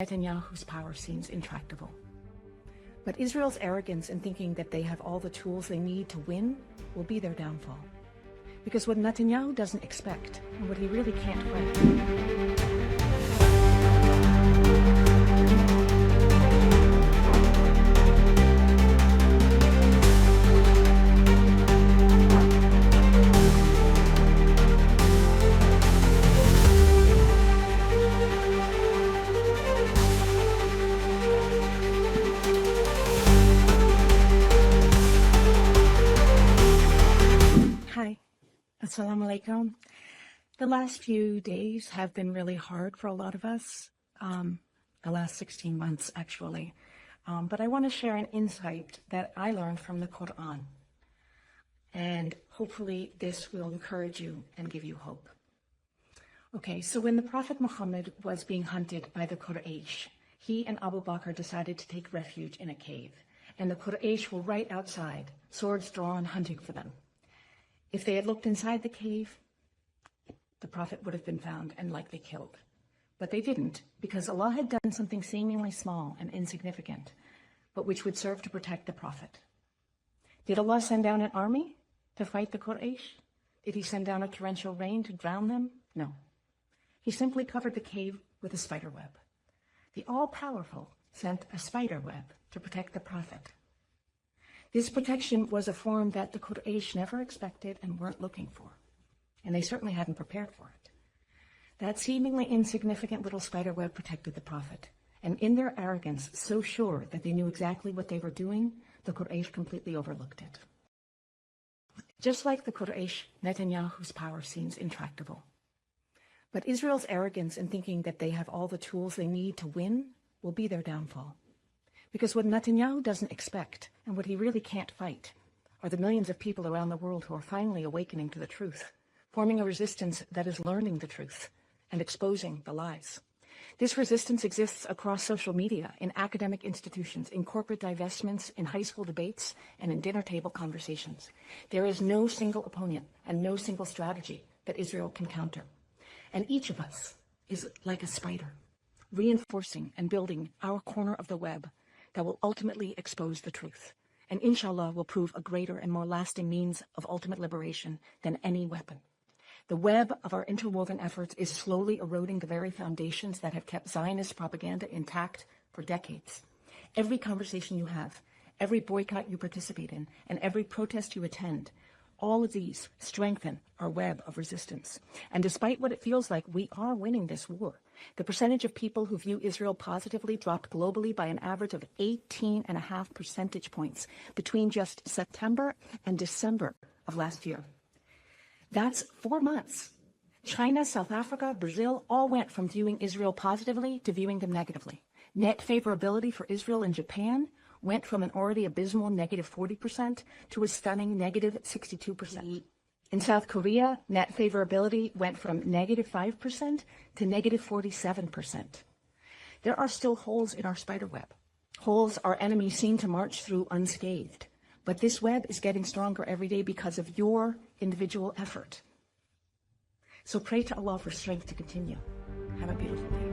Netanyahu's power seems intractable. But Israel's arrogance in thinking that they have all the tools they need to win will be their downfall. Because what Netanyahu doesn't expect, and what he really can't fight, Assalamu alaikum. The last few days have been really hard for a lot of us, the last 16 months actually. But I want to share an insight that I learned from the Quran. And hopefully this will encourage you and give you hope. Okay, so when the Prophet Muhammad was being hunted by the Quraysh, he and Abu Bakr decided to take refuge in a cave. And the Quraysh were right outside, swords drawn, hunting for them. If they had looked inside the cave, the Prophet would have been found and likely killed. But they didn't, because Allah had done something seemingly small and insignificant, but which would serve to protect the Prophet. Did Allah send down an army to fight the Quraysh? Did he send down a torrential rain to drown them? No. He simply covered the cave with a spider web. The all-powerful sent a spider web to protect the Prophet. This protection was a form that the Quraysh never expected and weren't looking for, and they certainly hadn't prepared for it. That seemingly insignificant little spider web protected the Prophet, and in their arrogance, so sure that they knew exactly what they were doing, the Quraysh completely overlooked it. Just like the Quraysh, Netanyahu's power seems intractable. But Israel's arrogance in thinking that they have all the tools they need to win will be their downfall. Because what Netanyahu doesn't expect, and what he really can't fight, are the millions of people around the world who are finally awakening to the truth, forming a resistance that is learning the truth and exposing the lies. This resistance exists across social media, in academic institutions, in corporate divestments, in high school debates, and in dinner table conversations. There is no single opponent and no single strategy that Israel can counter. And each of us is like a spider, reinforcing and building our corner of the web that will ultimately expose the truth, and inshallah will prove a greater and more lasting means of ultimate liberation than any weapon. The web of our interwoven efforts is slowly eroding the very foundations that have kept Zionist propaganda intact for decades. Every conversation you have, every boycott you participate in, and every protest you attend, all of these strengthen our web of resistance. And despite what it feels like, we are winning this war. The percentage of people who view Israel positively dropped globally by an average of 18.5 percentage points between just September and December of last year. That's 4 months. China, South Africa, Brazil all went from viewing Israel positively to viewing them negatively. Net favorability for Israel and Japan went from an already abysmal negative 40% to a stunning negative 62%. In South Korea, net favorability went from negative 5% to negative 47%. There are still holes in our spider web, holes our enemies seem to march through unscathed. But this web is getting stronger every day because of your individual effort. So pray to Allah for strength to continue. Have a beautiful day.